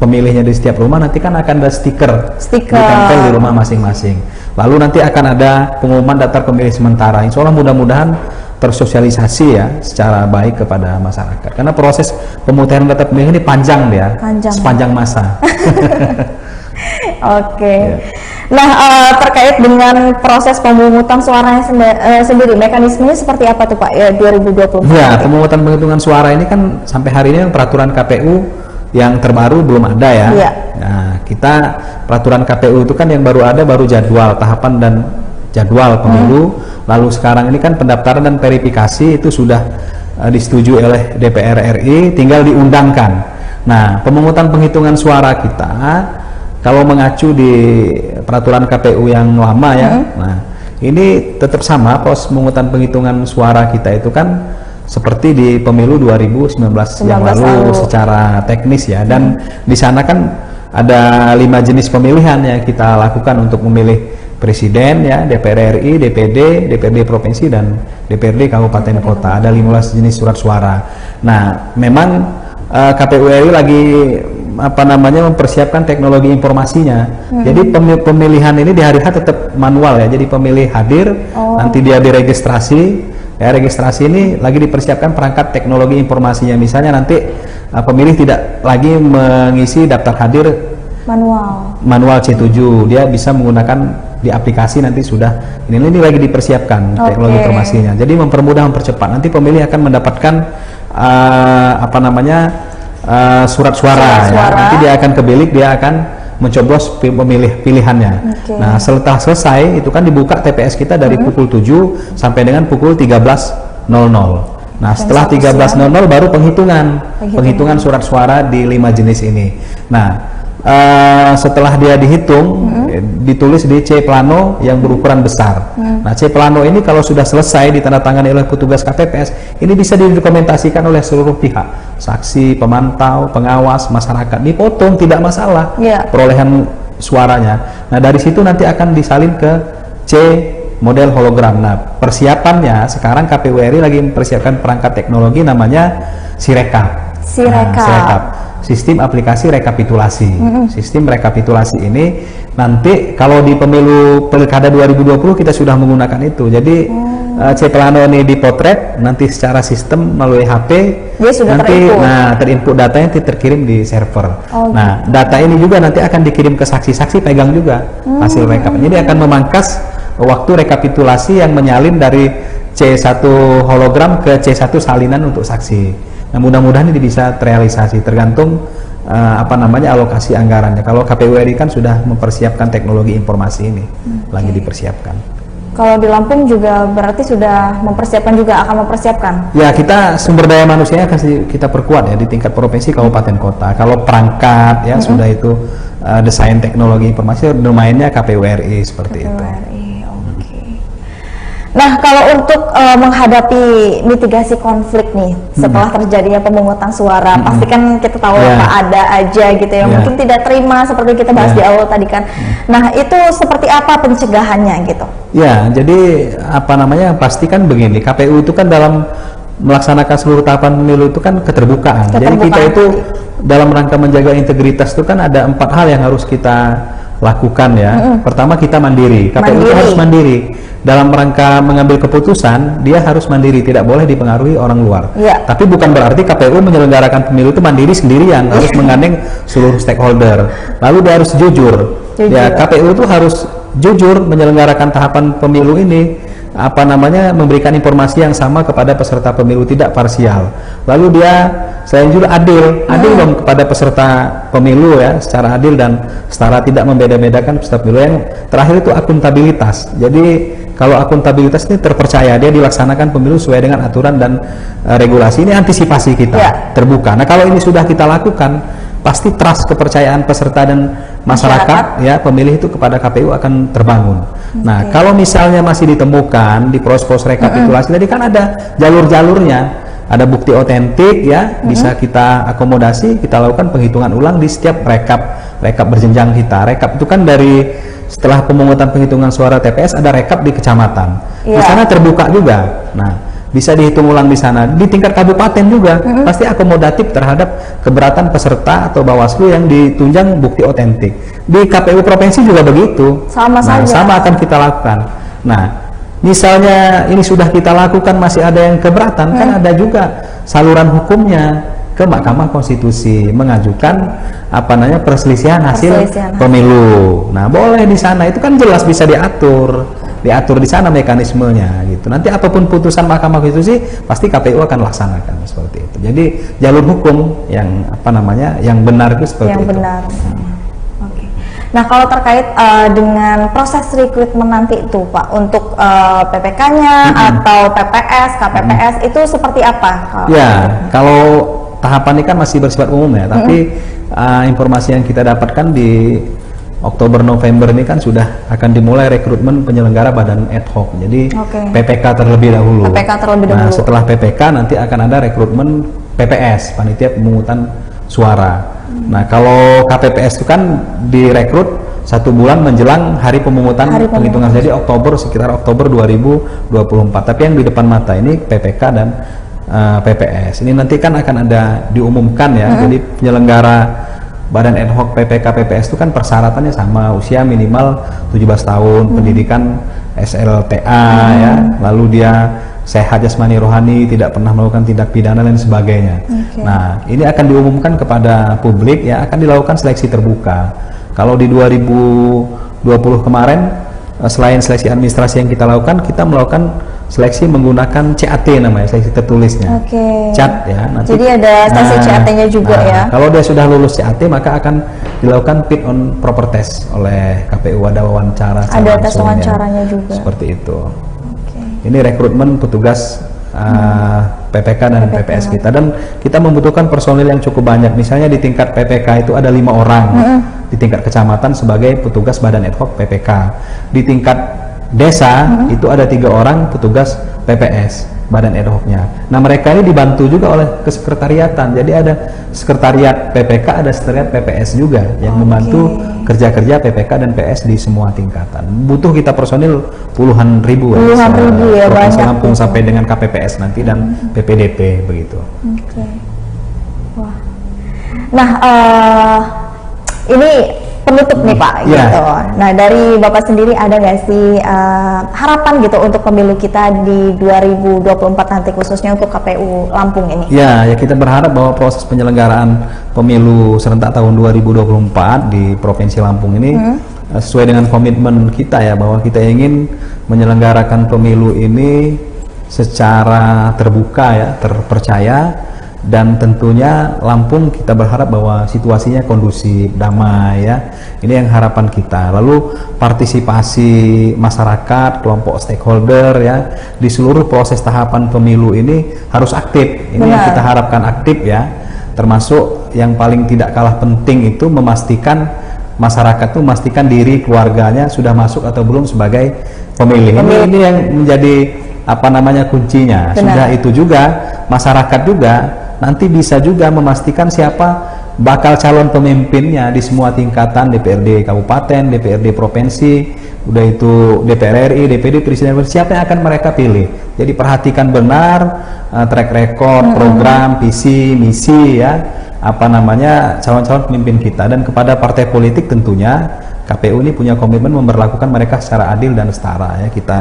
pemilihnya di setiap rumah, nanti kan akan ada stiker ditempel di rumah masing-masing. Lalu nanti akan ada pengumuman daftar pemilih sementara. Insya Allah mudah-mudahan tersosialisasi ya secara baik kepada masyarakat, karena proses pemutakhiran data pemilih ini panjang ya, sepanjang masa. Nah, terkait dengan proses pemungutan suaranya sendiri, mekanismenya seperti apa tuh Pak ya 2020? Ya, pemungutan penghitungan suara ini kan sampai hari ini peraturan KPU yang terbaru belum ada ya. Nah, kita peraturan KPU itu kan yang baru ada baru jadwal tahapan dan jadwal pemilu. Lalu sekarang ini kan pendaftaran dan verifikasi itu sudah disetujui oleh DPR RI, tinggal diundangkan. Nah, pemungutan penghitungan suara kita kalau mengacu di peraturan KPU yang lama ya, nah ini tetap sama proses pemungutan penghitungan suara kita itu kan seperti di pemilu 2019 yang lalu secara teknis ya, dan di sana kan ada 5 jenis pemilihan yang kita lakukan untuk memilih presiden ya, DPR RI, DPD, DPRD provinsi dan DPRD kabupaten kota. Ada 15 jenis surat suara. Nah, memang KPU RI lagi mempersiapkan teknologi informasinya. Jadi pemilihan ini di hari H tetap manual ya. Jadi pemilih hadir, nanti dia diregistrasi. Ya, registrasi ini lagi dipersiapkan perangkat teknologi informasinya. Misalnya nanti pemilih tidak lagi mengisi daftar hadir manual C7, dia bisa menggunakan di aplikasi, nanti sudah ini lagi dipersiapkan teknologi informasinya. Jadi mempermudah, mempercepat. Nanti pemilih akan mendapatkan surat suara. Ya. Nanti dia akan ke bilik, dia akan mencoblos pemilih pilihannya. Nah, setelah selesai itu kan dibuka TPS kita dari pukul 7 sampai dengan pukul 13.00. Nah, setelah 13.00 baru penghitungan surat suara di 5 jenis ini. Nah, setelah dia dihitung, ditulis di C plano yang berukuran besar. Nah, C plano ini kalau sudah selesai ditandatangani oleh petugas KPPS, ini bisa didokumentasikan oleh seluruh pihak, saksi, pemantau, pengawas, masyarakat, dipotong tidak masalah perolehan suaranya. Nah, dari situ nanti akan disalin ke C model hologram. Nah, persiapannya sekarang KPU RI lagi mempersiapkan perangkat teknologi namanya Sirekap. Sistem aplikasi rekapitulasi. Sistem rekapitulasi ini nanti kalau di pemilu Pilkada 2020 kita sudah menggunakan itu. Jadi C plano ini dipotret, nanti secara sistem melalui HP dia sudah nanti terinput datanya, nanti terkirim di server. Nah, data ini juga nanti akan dikirim ke saksi-saksi, pegang juga hasil rekap. Jadi akan memangkas waktu rekapitulasi yang menyalin dari C1 hologram ke C1 salinan untuk saksi. Nah, mudah-mudahan ini bisa terrealisasi, tergantung alokasi anggarannya. Kalau KPU RI kan sudah mempersiapkan teknologi informasi ini, lagi dipersiapkan. Kalau di Lampung juga berarti sudah akan mempersiapkan? Ya, kita sumber daya manusianya akan kita perkuat ya di tingkat provinsi, kabupaten, kota. Kalau perangkat ya sudah itu desain teknologi informasi, domainnya KPU RI seperti itu. Nah, kalau untuk menghadapi mitigasi konflik nih setelah terjadinya pemungutan suara, pasti kan kita tahu ada aja gitu ya, mungkin tidak terima seperti kita bahas di awal tadi kan. Nah, itu seperti apa pencegahannya gitu? Ya, jadi pasti kan begini, KPU itu kan dalam melaksanakan seluruh tahapan pemilu itu kan keterbukaan. Jadi kita itu dalam rangka menjaga integritas itu kan ada 4 hal yang harus kita lakukan ya. Pertama, kita mandiri. KPU itu harus mandiri. Dalam rangka mengambil keputusan, dia harus mandiri, tidak boleh dipengaruhi orang luar. Tapi bukan berarti KPU menyelenggarakan pemilu itu mandiri sendirian, harus menggandeng seluruh stakeholder. Lalu dia harus jujur. Ya, KPU itu harus jujur menyelenggarakan tahapan pemilu ini, memberikan informasi yang sama kepada peserta pemilu, tidak parsial. Lalu dia selain juga adil dong kepada peserta pemilu ya, secara adil dan setara, tidak membeda-bedakan peserta pemilu. Yang terakhir itu akuntabilitas. Jadi kalau akuntabilitas ini terpercaya, dia dilaksanakan pemilu sesuai dengan aturan dan regulasi. Ini antisipasi kita terbuka. Nah, kalau ini sudah kita lakukan, pasti trust, kepercayaan peserta dan masyarakat ya pemilih itu kepada KPU akan terbangun. Nah, kalau misalnya masih ditemukan di proses rekapitulasi tadi kan ada jalur-jalurnya, ada bukti otentik ya, bisa kita akomodasi, kita lakukan penghitungan ulang di setiap rekap berjenjang kita. Rekap itu kan dari setelah pemungutan penghitungan suara TPS ada rekap di kecamatan. Di sana terbuka juga. Nah, bisa dihitung ulang di sana. Di tingkat kabupaten juga pasti akomodatif terhadap keberatan peserta atau Bawaslu yang ditunjang bukti otentik. Di KPU provinsi juga begitu. Sama akan kita lakukan. Nah, misalnya ini sudah kita lakukan masih ada yang keberatan, kan ada juga saluran hukumnya ke Mahkamah Konstitusi mengajukan perselisihan hasil pemilu. Nah, boleh di sana, itu kan jelas bisa diatur di sana mekanismenya gitu. Nanti apapun putusan Mahkamah Konstitusi pasti KPU akan laksanakan seperti itu. Jadi jalur hukum yang yang benar itu seperti itu. Benar. Oke. Nah, kalau terkait dengan proses rekrutmen nanti itu Pak, untuk PPK-nya atau PPS, KPPS itu seperti apa? Ya, kalau tahapan ini kan masih bersifat umum ya, tapi informasi yang kita dapatkan di Oktober November ini kan sudah akan dimulai rekrutmen penyelenggara badan ad hoc. Jadi PPK terlebih dahulu. Nah, setelah PPK nanti akan ada rekrutmen PPS, panitia pemungutan suara. Nah, kalau KPPS itu kan direkrut 1 bulan menjelang hari pemungutan penghitungan, jadi sekitar Oktober 2024. Tapi yang di depan mata ini PPK dan PPS. Ini nanti kan akan ada diumumkan ya. Jadi penyelenggara badan ad hoc PPK PPS itu kan persyaratannya sama, usia minimal 17 tahun, pendidikan SLTA ya, lalu dia sehat jasmani rohani, tidak pernah melakukan tindak pidana dan sebagainya. Nah, ini akan diumumkan kepada publik ya, akan dilakukan seleksi terbuka. Kalau di 2020 kemarin, selain seleksi administrasi yang kita lakukan, kita melakukan seleksi menggunakan CAT namanya, seleksi tertulisnya. CAT ya. Nanti, jadi ada seleksi CAT-nya juga ya. Kalau dia sudah lulus CAT, maka akan dilakukan fit on proper test oleh KPU, ada wawancara. Ada tes wawancaranya juga. Seperti itu. Ini rekrutmen petugas PPK dan PPS kita, dan kita membutuhkan personil yang cukup banyak. Misalnya di tingkat PPK itu ada 5 orang di tingkat kecamatan sebagai petugas badan ad hoc PPK. Di tingkat desa itu ada 3 orang petugas PPS badan ad hocnya. Nah, mereka ini dibantu juga oleh kesekretariatan. Jadi ada sekretariat PPK, ada sekretariat PPS juga yang membantu kerja-kerja PPK dan PS di semua tingkatan. Butuh kita personil puluhan ribu ya, Provinsi Lampung sampai dengan KPPS nanti dan PPDP begitu. Wah. Nah, ini penutup nih Pak, gitu. Nah, dari Bapak sendiri ada nggak sih harapan gitu untuk pemilu kita di 2024 nanti, khususnya untuk KPU Lampung ini? Ya, kita berharap bahwa proses penyelenggaraan pemilu serentak tahun 2024 di Provinsi Lampung ini sesuai dengan komitmen kita ya, bahwa kita ingin menyelenggarakan pemilu ini secara terbuka ya, terpercaya. Dan tentunya Lampung kita berharap bahwa situasinya kondusif, damai ya. Ini yang harapan kita. Lalu partisipasi masyarakat, kelompok stakeholder ya di seluruh proses tahapan pemilu ini harus aktif. Ini yang kita harapkan aktif ya. Termasuk yang paling tidak kalah penting itu memastikan masyarakat itu memastikan diri keluarganya sudah masuk atau belum sebagai pemilih. Ini yang menjadi kuncinya. Sudah itu juga masyarakat juga nanti bisa juga memastikan siapa bakal calon pemimpinnya di semua tingkatan, DPRD kabupaten, DPRD provinsi, udah itu DPR RI, DPD, presiden, siapa yang akan mereka pilih. Jadi perhatikan benar track record, program, visi, misi ya, calon-calon pemimpin kita. Dan kepada partai politik tentunya KPU ini punya komitmen memperlakukan mereka secara adil dan setara ya. Kita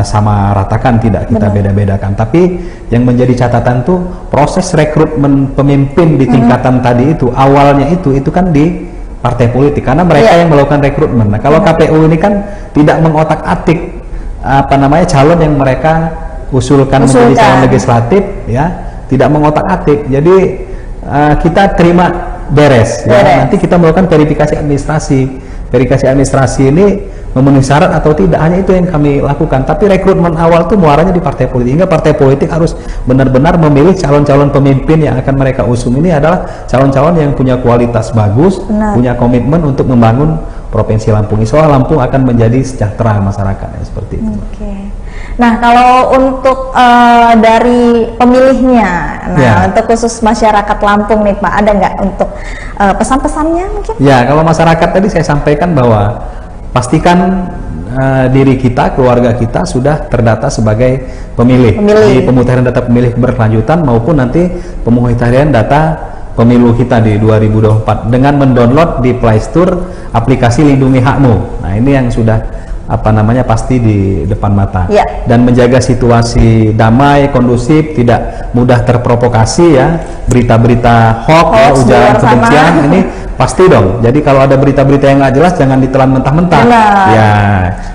sama ratakan, tidak kita beda-bedakan. Tapi yang menjadi catatan tuh proses rekrutmen pemimpin di tingkatan tadi itu awalnya itu kan di partai politik, karena mereka yang melakukan rekrutmen. Nah, kalau KPU ini kan tidak mengotak-atik calon yang mereka usulkan menjadi calon legislatif ya, tidak mengotak-atik. Jadi kita terima beres. Ya. Nanti kita melakukan verifikasi administrasi. Verifikasi administrasi ini memenuhi syarat atau tidak, hanya itu yang kami lakukan. Tapi rekrutmen awal itu muaranya di partai politik, hingga partai politik harus benar-benar memilih calon-calon pemimpin yang akan mereka usung. Ini adalah calon-calon yang punya kualitas bagus, punya komitmen untuk membangun Provinsi Lampung. Insya Allah Lampung akan menjadi sejahtera masyarakatnya, seperti itu. Nah, kalau untuk dari pemilihnya, untuk khusus masyarakat Lampung nih Pak, ada nggak untuk pesan-pesannya mungkin? Ya, kalau masyarakat tadi saya sampaikan bahwa pastikan diri kita, keluarga kita sudah terdata sebagai pemilih. Di pemutahiran data pemilih berkelanjutan maupun nanti pemutahiran data pemilu kita di 2024 dengan mendownload di Play Store aplikasi Lindungi Hakmu. Nah, ini yang sudah pasti di depan mata dan menjaga situasi damai, kondusif, tidak mudah terprovokasi ya, berita-berita hoax, ujaran kebencian ini pasti dong. Jadi kalau ada berita-berita yang nggak jelas jangan ditelan mentah-mentah ya.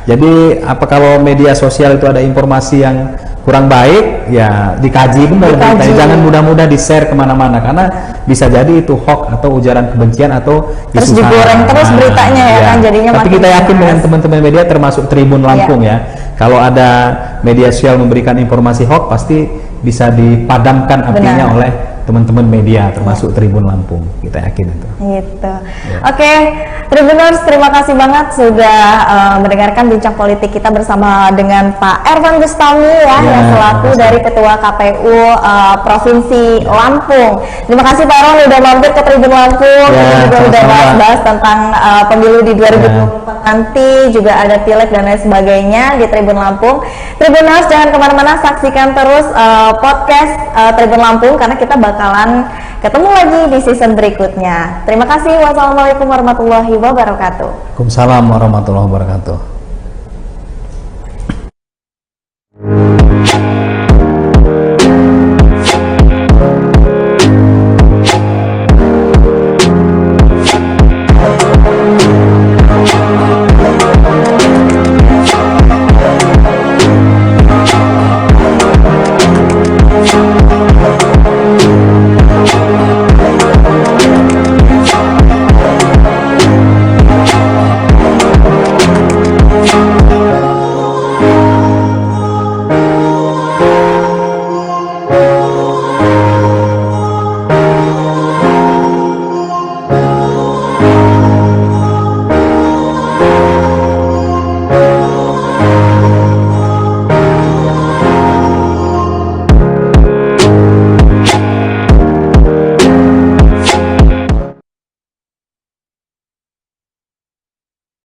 Jadi kalau media sosial itu ada informasi yang kurang baik ya dikaji benar. Jangan mudah-mudah di-share kemana-mana karena bisa jadi itu hoax atau ujaran kebencian atau terus digoreng terus beritanya ya kan jadinya. Tapi kita yakin dengan teman-teman media termasuk Tribun Lampung ya, kalau ada media sosial memberikan informasi hoax pasti bisa dipadamkan apinya oleh teman-teman media termasuk Tribun Lampung, kita yakin itu. Gitu. Oke, Tribuners, terima kasih banget sudah mendengarkan bincang politik kita bersama dengan Pak Ervan Bustami ya, yang selaku dari Ketua KPU Provinsi Lampung. Terima kasih Pak Ervan udah mampir ke Tribun Lampung, juga udah bahas tentang pemilu di 2024 nanti, juga ada pileg dan lain sebagainya di Tribun Lampung. Tribuners, jangan kemana-mana, saksikan terus podcast Tribun Lampung karena kita bakalan ketemu lagi di season berikutnya. Terima kasih. Wassalamualaikum warahmatullahi wabarakatuh. Waalaikumsalam warahmatullahi wabarakatuh.